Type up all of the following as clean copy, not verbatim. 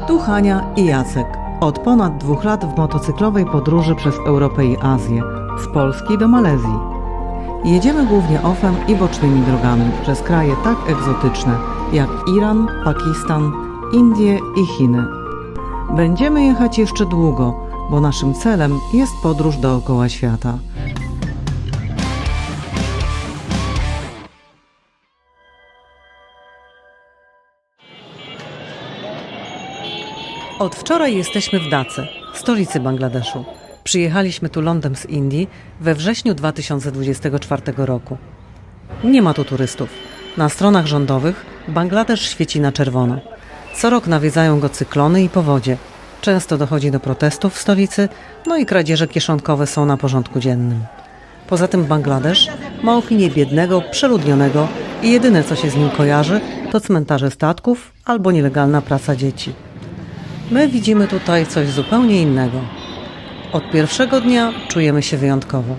Tu Hania i Jacek. Od ponad 2 lat w motocyklowej podróży przez Europę i Azję, z Polski do Malezji. Jedziemy głównie OFF-em i bocznymi drogami przez kraje tak egzotyczne jak Iran, Pakistan, Indie i Chiny. Będziemy jechać jeszcze długo, bo naszym celem jest podróż dookoła świata. Od wczoraj jesteśmy w Dhace, stolicy Bangladeszu. Przyjechaliśmy tu lądem z Indii we wrześniu 2024 roku. Nie ma tu turystów. Na stronach rządowych Bangladesz świeci na czerwono. Co rok nawiedzają go cyklony i powodzie. Często dochodzi do protestów w stolicy, no i kradzieże kieszonkowe są na porządku dziennym. Poza tym Bangladesz ma opinię biednego, przeludnionego i jedyne co się z nim kojarzy to cmentarze statków albo nielegalna praca dzieci. My widzimy tutaj coś zupełnie innego. Od pierwszego dnia czujemy się wyjątkowo.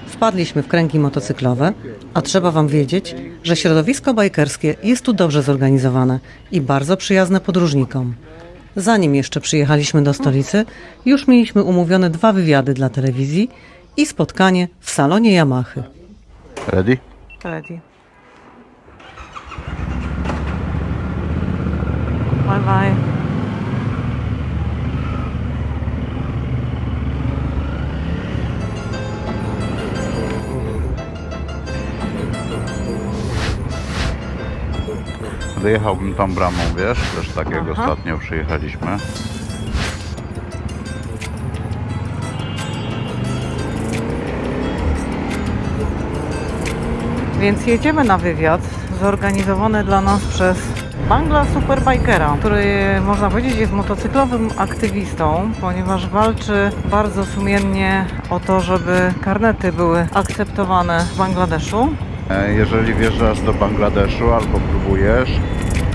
Wpadliśmy w kręgi motocyklowe, a trzeba wam wiedzieć, że środowisko bajkerskie jest tu dobrze zorganizowane i bardzo przyjazne podróżnikom. Zanim jeszcze przyjechaliśmy do stolicy, już mieliśmy umówione 2 wywiady dla telewizji i spotkanie w salonie Yamahy. Ready? Ready. Bye bye. Wyjechałbym tą bramą, wiesz? Też tak jak ostatnio przyjechaliśmy. Więc jedziemy na wywiad zorganizowany dla nas przez Bangla Superbikera, który można powiedzieć jest motocyklowym aktywistą, ponieważ walczy bardzo sumiennie o to, żeby karnety były akceptowane w Bangladeszu. Jeżeli wjeżdżasz do Bangladeszu albo próbujesz,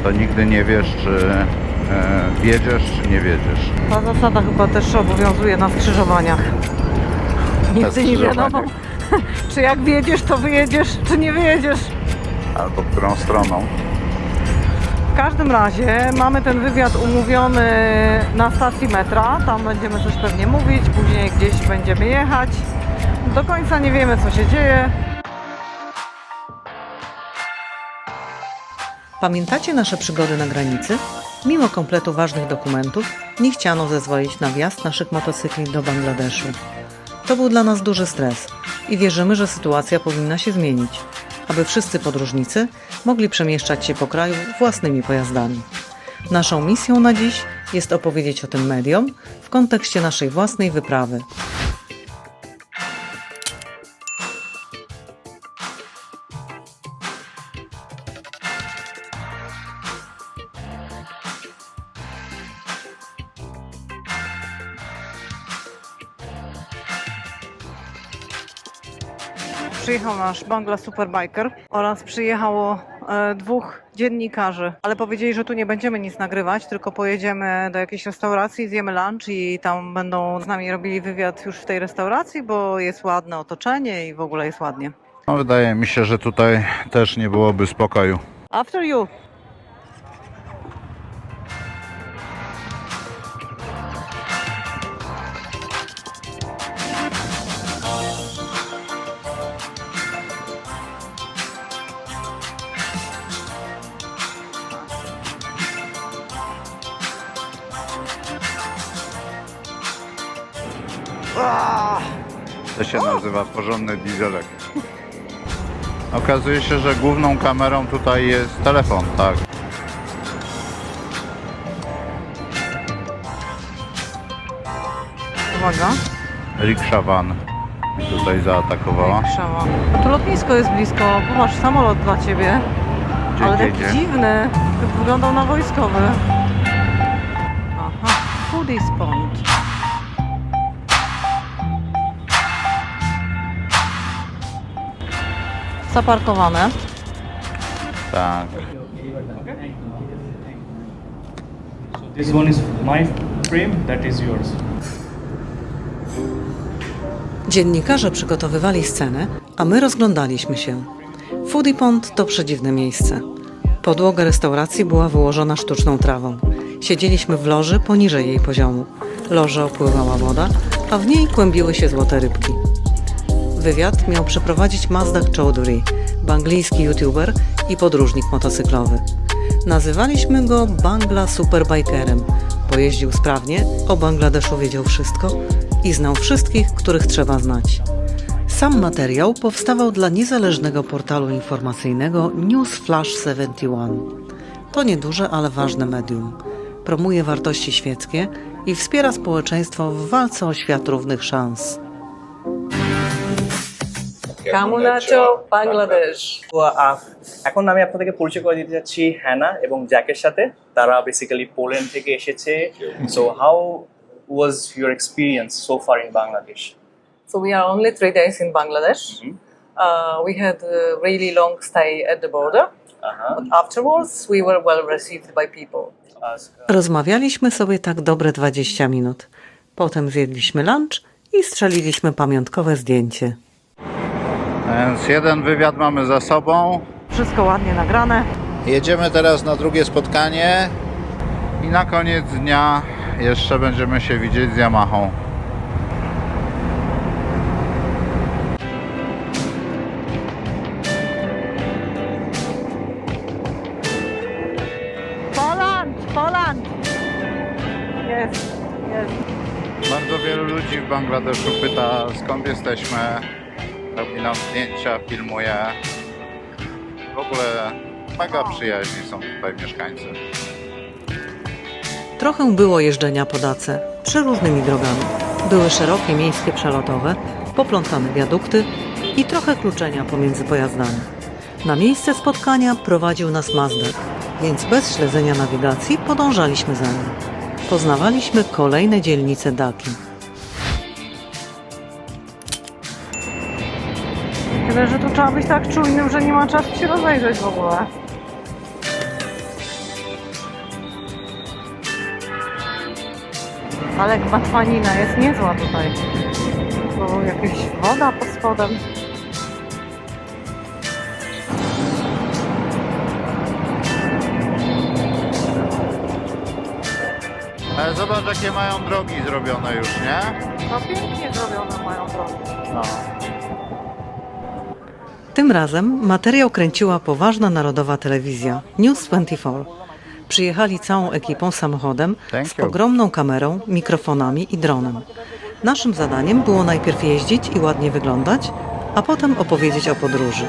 to nigdy nie wiesz, czy wiedziesz, czy nie wiedziesz. Ta zasada chyba też obowiązuje na skrzyżowaniach. Nigdy nie wiadomo, czy jak wjedziesz, to wyjedziesz, czy nie wyjedziesz. Albo którą stroną. W każdym razie mamy ten wywiad umówiony na stacji metra. Tam będziemy coś pewnie mówić, później gdzieś będziemy jechać. Do końca nie wiemy, co się dzieje. Pamiętacie nasze przygody na granicy? Mimo kompletu ważnych dokumentów nie chciano zezwolić na wjazd naszych motocykli do Bangladeszu. To był dla nas duży stres i wierzymy, że sytuacja powinna się zmienić, aby wszyscy podróżnicy mogli przemieszczać się po kraju własnymi pojazdami. Naszą misją na dziś jest opowiedzieć o tym mediom w kontekście naszej własnej wyprawy. Przyjechał nasz Bangla Superbiker oraz przyjechało 2 dziennikarzy, ale powiedzieli, że tu nie będziemy nic nagrywać, tylko pojedziemy do jakiejś restauracji, zjemy lunch i tam będą z nami robili wywiad już w tej restauracji, bo jest ładne otoczenie i w ogóle jest ładnie. No, wydaje mi się, że tutaj też nie byłoby spokoju. After you. To się nazywa porządny dieselek. Okazuje się, że główną kamerą tutaj jest telefon, tak. Uwaga. Riksha van mi tutaj zaatakowała. Tu lotnisko jest blisko. Popatrz, samolot dla ciebie. Ale taki Gdzie? dziwny. Wyglądał na wojskowy. Aha. Foodies Pond. Zaparkowane. Tak. This one is my frame, that is yours. Dziennikarze przygotowywali scenę, a my rozglądaliśmy się. Foodie Pond to przedziwne miejsce. Podłoga restauracji była wyłożona sztuczną trawą. Siedzieliśmy w loży poniżej jej poziomu. Lożę opływała woda, a w niej kłębiły się złote rybki. Wywiad miał przeprowadzić Mazdak Chowdhury, banglijski youtuber i podróżnik motocyklowy. Nazywaliśmy go Bangla Superbikerem, bo jeździł sprawnie, o Bangladeszu wiedział wszystko i znał wszystkich, których trzeba znać. Sam materiał powstawał dla niezależnego portalu informacyjnego News Flash 71. To nieduże, ale ważne medium. Promuje wartości świeckie i wspiera społeczeństwo w walce o świat równych szans. কেমন আছো বাংলাদেশ? তো এখন আমি আপনাদেরকে পরিচয় করে দিতে যাচ্ছি হ্যানা এবং জ্যাকের সাথে। তারা বেসিক্যালি পোল্যান্ড থেকে এসেছে। So how was your experience so far in Bangladesh? So we are only 3 days in Bangladesh. We had a really long stay at the border. But afterwards, we were well received by people. Rozmawialiśmy sobie tak dobre 20 minut. Potem zjedliśmy lunch i strzeliliśmy pamiątkowe zdjęcie. Więc jeden wywiad mamy za sobą. Wszystko ładnie nagrane. Jedziemy teraz na drugie spotkanie i na koniec dnia jeszcze będziemy się widzieć z Yamahą. Poland! Jest. Bardzo wielu ludzi w Bangladeszu pyta, skąd jesteśmy, robi nam zdjęcia, filmuje. W ogóle mega przyjaźni są tutaj mieszkańcy. Trochę było jeżdżenia po Dace, przeróżnymi drogami. Były szerokie miejskie przelotowe, poplątane wiadukty i trochę kluczenia pomiędzy pojazdami. Na miejsce spotkania prowadził nas Mazdak, więc bez śledzenia nawigacji podążaliśmy za nim. Poznawaliśmy kolejne dzielnice Daki. Tyle, że tu trzeba być tak czujnym, że nie ma czasu się rozejrzeć w ogóle. Ale gmatwanina jest niezła tutaj. Tu jakaś woda pod spodem. Ale zobacz, jakie mają drogi zrobione już, nie? No pięknie zrobione mają drogi. No. Tym razem materiał kręciła poważna narodowa telewizja News 24. Przyjechali całą ekipą samochodem z ogromną kamerą, mikrofonami i dronem. Naszym zadaniem było najpierw jeździć i ładnie wyglądać, a potem opowiedzieć o podróży.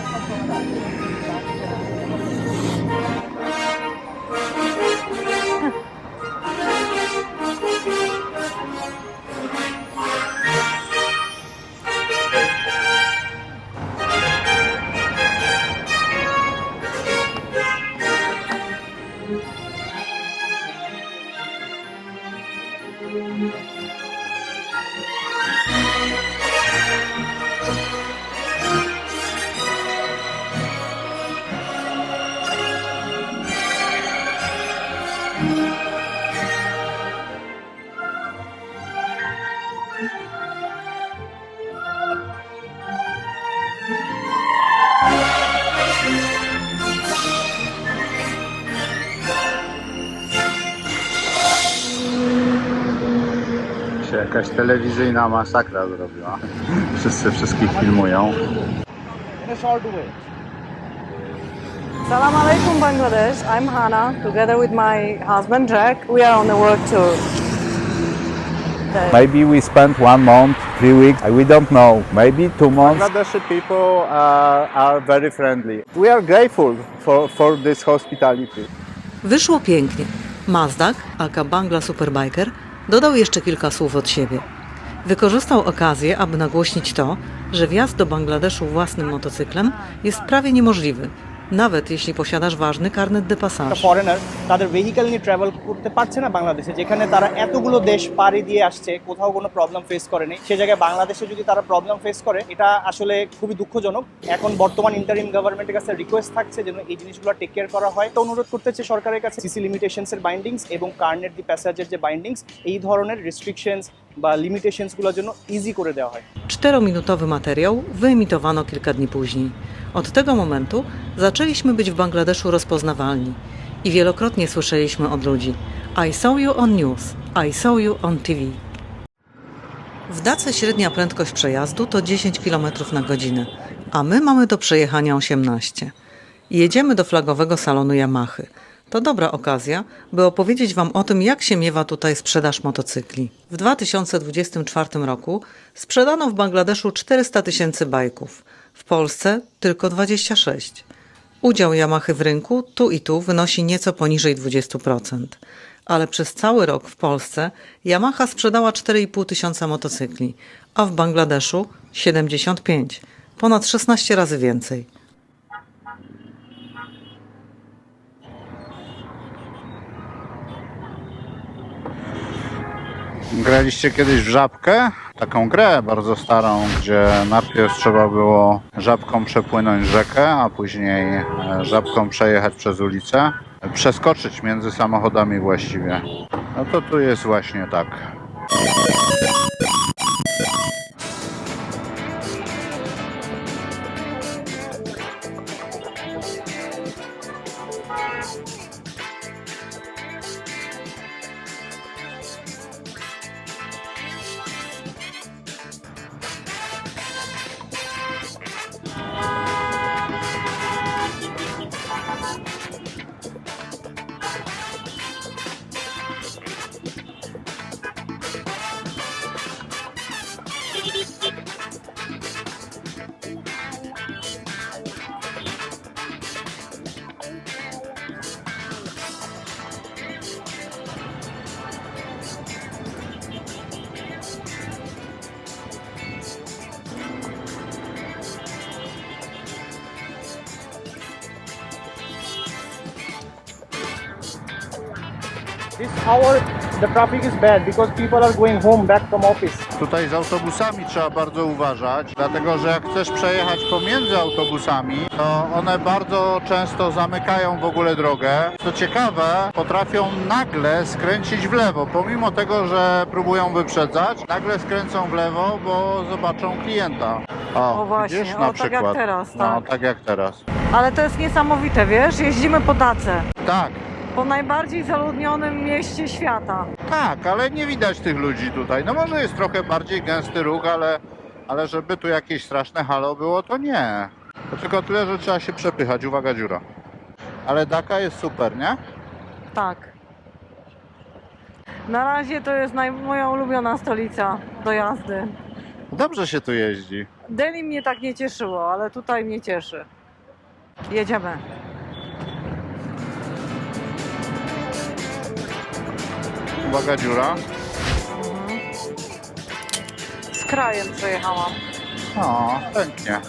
Się jakaś telewizyjna masakra zrobiła. Wszyscy wszystkich filmują. Salam alaikum Bangladesh. I'm Hana, together with my husband Jack. We are on a work tour. Maybe we spent 1 month, 3 weeks, we don't know, maybe 2 months. Bangladeshi people are very friendly. We are grateful for this hospitality. Wyszło pięknie. Mazdak, aka Bangla Superbiker, dodał jeszcze kilka słów od siebie. Wykorzystał okazję, aby nagłośnić to, że wjazd do Bangladeszu własnym motocyklem jest prawie niemożliwy, nawet jeśli posiadasz ważny karnet de passage. Foreigner তাদের ভেহিকল নিয়ে ট্রাভেল করতে পারছে না বাংলাদেশে, যেখানে তারা এতগুলো দেশ পাড়ি দিয়ে আসছে, কোথাও কোনো প্রবলেম ফেস করেনি, সে জায়গায় বাংলাদেশে যদি তারা প্রবলেম ফেস করে, এটা আসলে খুবই দুঃখজনক। এখন বর্তমান ইন্টারিম গভর্নমেন্টের কাছে রিকোয়েস্ট থাকছে যেন এই জিনিসগুলো টেক কেয়ার করা হয়। তো অনুরোধ করতেছে সরকারের কাছে সিসি লিমিটেশনসের বাইন্ডিংস এবং কার্নেট দি প্যাসেজের যে বাইন্ডিংস, এই ধরনের রেস্ট্রিকশনস বা লিমিটেশনসগুলোর জন্য ইজি করে দেওয়া হয়। 4-minutowy materiał wyemitowano kilka dni później. Od tego momentu zaczęliśmy być w Bangladeszu rozpoznawalni I wielokrotnie słyszeliśmy od ludzi: I saw you on news, I saw you on TV. W Dace średnia prędkość przejazdu to 10 km na godzinę, a my mamy do przejechania 18. Jedziemy do flagowego salonu Yamahy. To dobra okazja, by opowiedzieć Wam o tym, jak się miewa tutaj sprzedaż motocykli. W 2024 roku sprzedano w Bangladeszu 400 000 bajków, w Polsce tylko 26. Udział Yamahy w rynku tu i tu wynosi nieco poniżej 20%. Ale przez cały rok w Polsce Yamaha sprzedała 4,5 tysiąca motocykli, a w Bangladeszu 75, ponad 16 razy więcej. Graliście kiedyś w żabkę? Taką grę bardzo starą, gdzie najpierw trzeba było żabką przepłynąć rzekę, a później żabką przejechać przez ulicę. Przeskoczyć między samochodami właściwie. No to tu jest właśnie tak. This hour the traffic is bad because people are going home back from office. Tutaj z autobusami trzeba bardzo uważać, dlatego że jak chcesz przejechać pomiędzy autobusami, to one bardzo często zamykają w ogóle drogę. Co ciekawe, potrafią nagle skręcić w lewo, pomimo tego, że próbują wyprzedzać, nagle skręcą w lewo, bo zobaczą klienta. O właśnie, widzisz, o, na tak jak przykład. teraz, No, tak. tak jak teraz. Ale to jest niesamowite, wiesz? Jeździmy po Dace, Tak, po najbardziej zaludnionym mieście świata. tak, ale nie widać tych ludzi tutaj. No może jest trochę bardziej gęsty ruch, ale żeby tu jakieś straszne halo było, to nie. To tylko tyle, że trzeba się przepychać. Uwaga, dziura. Ale Dhaka jest super, nie? Tak. Na razie to jest moja ulubiona stolica do jazdy. Dobrze się tu jeździ. Delhi mnie tak nie cieszyło, ale tutaj mnie cieszy. Jedziemy. Uwaga, dziura. Z krajem przejechałam. O, pięknie.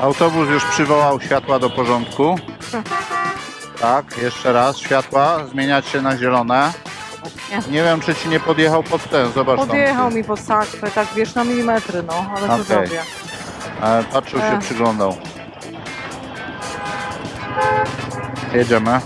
Autobus już przywołał światła do porządku. Tak, jeszcze raz. Światła zmieniać się na zielone. Nie wiem, czy ci nie podjechał pod ten. Zobacz tam. Podjechał mi pod sakwę, tak wiesz, na milimetry, no, ale co Okej. zrobię. Patrzył się, przyglądał. Jedziemy.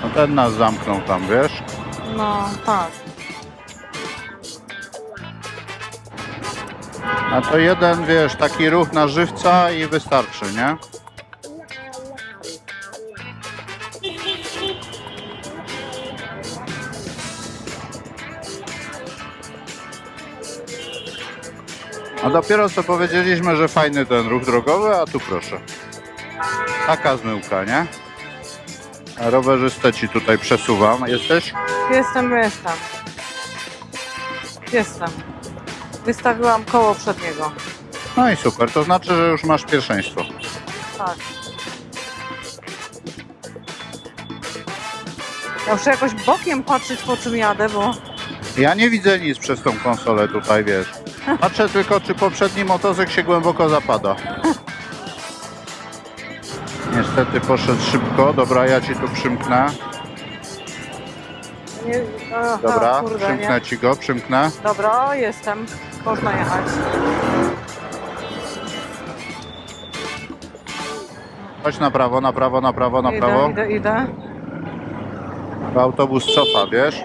No ten nas zamknął tam, wiesz? No, tak. A to jeden, wiesz, taki ruch na żywca i wystarczy, nie? A dopiero co powiedzieliśmy, że fajny ten ruch drogowy, a tu proszę. Taka zmyłka, nie? A rowerzystę ci tutaj przesuwam. Jesteś? Jestem. Wystawiłam koło przedniego. No i super, to znaczy, że już masz pierwszeństwo. Tak. Ja muszę jakoś bokiem patrzeć, po czym jadę, bo... Ja nie widzę nic przez tą konsolę tutaj, wiesz. Patrzę tylko, czy poprzedni motocykl się głęboko zapada. Niestety poszedł szybko. Dobra, ja ci tu przymknę. Nie, aha, Dobra, kurde, przymknę ci go, przymknę. Dobra, o, jestem. Można jechać. Chodź na prawo, na prawo, na prawo, na prawo. Idę. Bo autobus cofa, wiesz?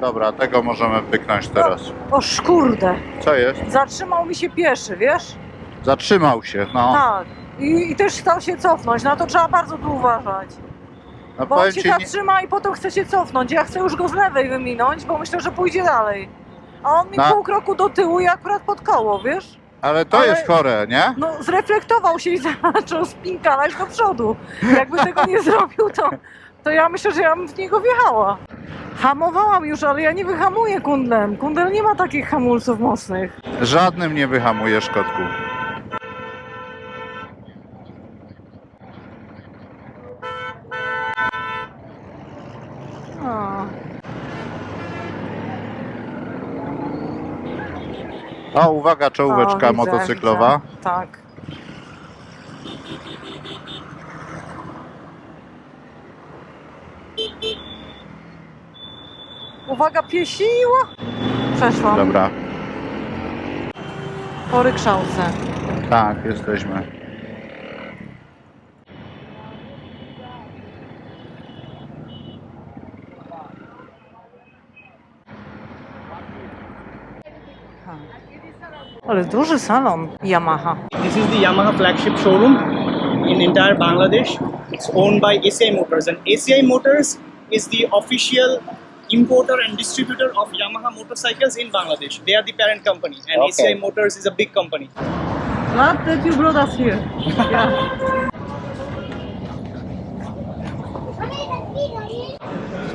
Dobra, tego możemy pyknąć teraz. O kurde, Co jest? zatrzymał mi się pieszy, wiesz? Zatrzymał się, no. Tak. I też chciał się cofnąć, na to trzeba bardzo tu uważać. No Bo on powiem się ci, nie, zatrzyma i potem chce się cofnąć. Ja chcę już go z lewej wyminąć, bo myślę, że pójdzie dalej. A on mi Na- pół kroku do tyłu i akurat pod koło, wiesz? ale to ale- jest chore, nie? No zreflektował się i zaczął spinkalać do przodu. Jakby tego nie zrobił, to ja myślę, że ja bym w niego wjechała. Hamowałam już, ale ja nie wyhamuję kundlem. Kundel nie ma takich hamulców mocnych. Żadnym nie wyhamujesz, kotku. O. O, uwaga, czołóweczka O, widzę, motocyklowa. widzę. Tak. Uwaga, piesiła! Przeszłam. Dobra, Po rykszałce. tak, jesteśmy. Ale duży salon Yamaha. This is the Yamaha flagship showroom in entire Bangladesh. It's owned by ACI Motors, and ACI Motors is the official importer and distributor of Yamaha motorcycles in Bangladesh. They are the parent company, and ACI Motors is a big company. Glad that you brought us here. Yeah.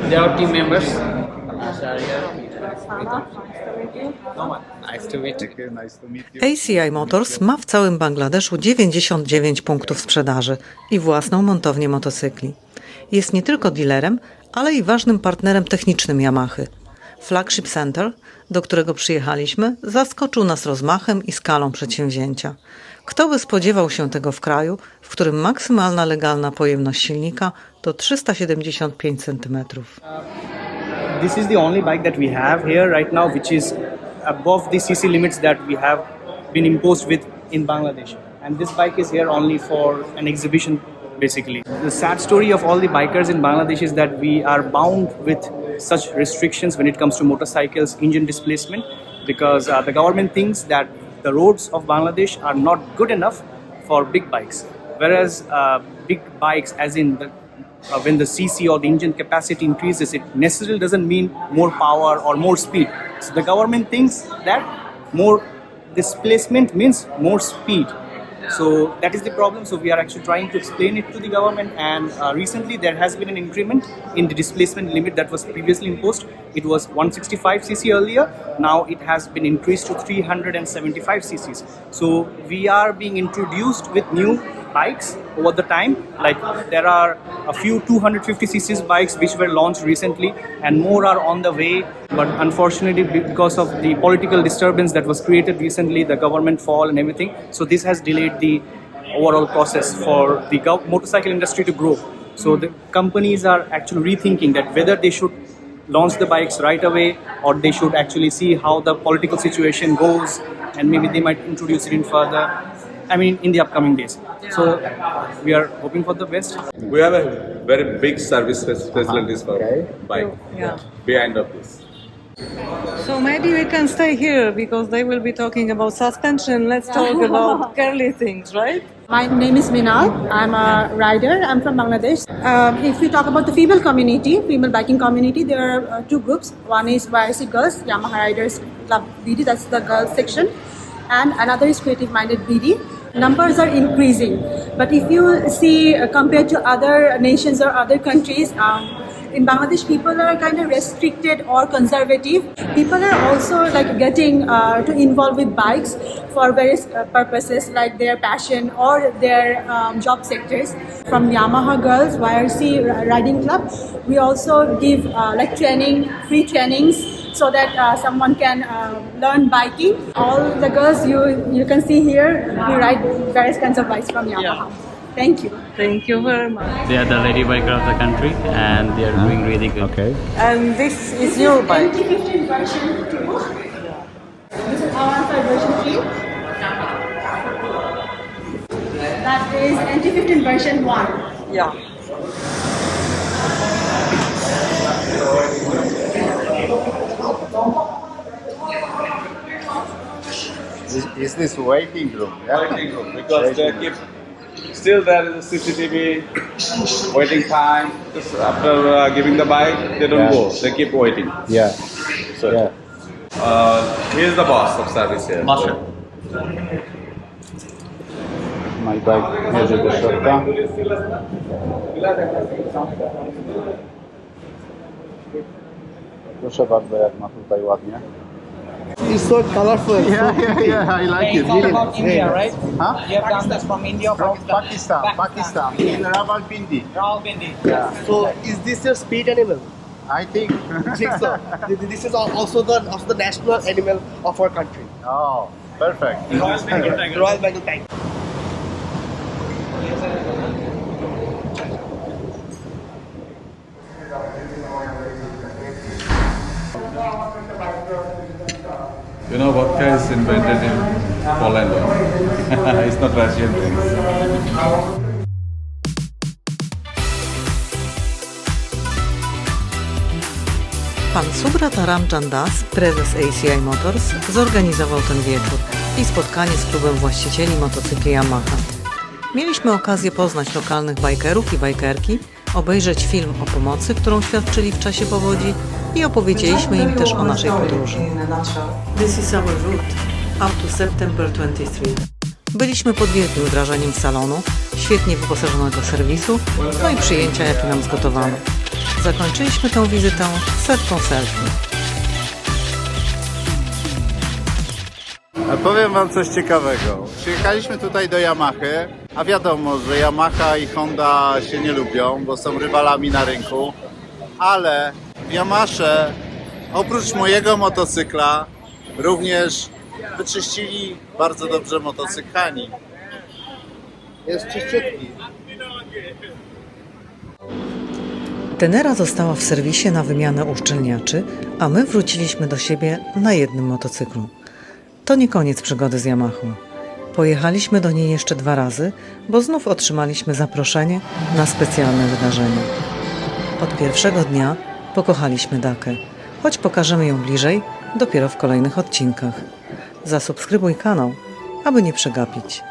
They are team members. Nice to meet you. Nice to meet you. ACI Motors ma w całym Bangladeszu 99 punktów sprzedaży i własną montownię motocykli. Jest nie tylko dealerem, ale i ważnym partnerem technicznym Yamahy. Flagship Center, do którego przyjechaliśmy, zaskoczył nas rozmachem i skalą przedsięwzięcia. Kto by spodziewał się tego w kraju, w którym maksymalna legalna pojemność silnika to 375 cm. This is the only bike that we have here right now, which is above the CC limits that we have been imposed with in Bangladesh. And this bike is here only for an exhibition, basically. The sad story of all the bikers in Bangladesh is that we are bound with such restrictions when it comes to motorcycles, engine displacement, because the government thinks that the roads of Bangladesh are not good enough for big bikes. Whereas big bikes, as in when the CC or the engine capacity increases, it necessarily doesn't mean more power or more speed. So the government thinks that more displacement means more speed. So that is the problem. So we are actually trying to explain it to the government, and recently there has been an increment in the displacement limit that was previously imposed. It was 165 cc earlier. Now it has been increased to 375 cc's. So we are being introduced with new bikes over the time. Like there are a few 250 cc's bikes which were launched recently, and more are on the way. But unfortunately, because of the political disturbance that was created recently, the government fall and everything, so this has delayed the overall process for the motorcycle industry to grow. So the companies are actually rethinking that whether they should launch the bikes right away, or they should actually see how the political situation goes, and maybe they might introduce it in further. I mean, in the upcoming days. So we are hoping for the best. We have a very big service facilities for bike Yeah. behind of this. So maybe we can stay here because they will be talking about suspension. Let's talk about girly things, right? My name is Minal. I'm a rider. I'm from Bangladesh. If we talk about the female community, female biking community, there are two groups. One is YRC Girls, Yamaha Riders Club BD, that's the girls section. And another is Creative Minded BD. Numbers are increasing. But if you see, compared to other nations or other countries, in Bangladesh, people are kind of restricted or conservative. People are also like getting to involve with bikes for various purposes, like their passion or their job sectors. From Yamaha Girls YRC Riding Club, we also give like training, free trainings, so that someone can learn biking. All the girls you can see here, we ride various kinds of bikes from Yamaha. Thank you. Thank you very much. They are the lady biker of the country, and they are doing really good. Okay. And this is your bike. 2015 version 2. This is R15 version 3. That is NT15 version 1. Ja. Is this waiting room? Waiting room, because they keep still there is a CCTV waiting time. Just after giving the bike, they don't go. They keep waiting. Yeah. So, Yeah. he is the boss of service here. Master. My bike jedzie do środka. Proszę bardzo, jak ma tutaj ładnie. It's so colorful. Yeah, I like it. Really about India, right? Huh? You have done this from India or From Pakistan? Pakistan. In Rawalpindi. Rawalpindi. Yeah. So is this your speed animal? I think. think so. This is also the national animal of our country. Oh, perfect. Royal Bengal Tiger. You know, vodka is invented in Poland. It's not Russian drink. Pan Subrat Ramchan Das, prezes ACI Motors, zorganizował ten wieczór i spotkanie z klubem właścicieli motocykli Yamaha. Mieliśmy okazję poznać lokalnych bajkerów i bajkerki, obejrzeć film o pomocy, którą świadczyli w czasie powodzi i opowiedzieliśmy im też o naszej podróży. This is our route up to September 23. Byliśmy pod wielkim wrażeniem salonu, świetnie wyposażonego serwisu, no i przyjęcia, jakie nam zgotowano. Zakończyliśmy tę wizytę setką selfie. Powiem wam coś ciekawego. Przyjechaliśmy tutaj do Yamahy, a wiadomo, że Yamaha i Honda się nie lubią, bo są rywalami na rynku, ale w Yamasze oprócz mojego motocykla również wyczyścili bardzo dobrze motocyklani. Jest czyściutki. Tenera została w serwisie na wymianę uszczelniaczy, a my wróciliśmy do siebie na jednym motocyklu. To nie koniec przygody z Yamahą. Pojechaliśmy do niej jeszcze 2 razy, bo znów otrzymaliśmy zaproszenie na specjalne wydarzenie. Od pierwszego dnia pokochaliśmy Dakę, choć pokażemy ją bliżej dopiero w kolejnych odcinkach. Zasubskrybuj kanał, aby nie przegapić.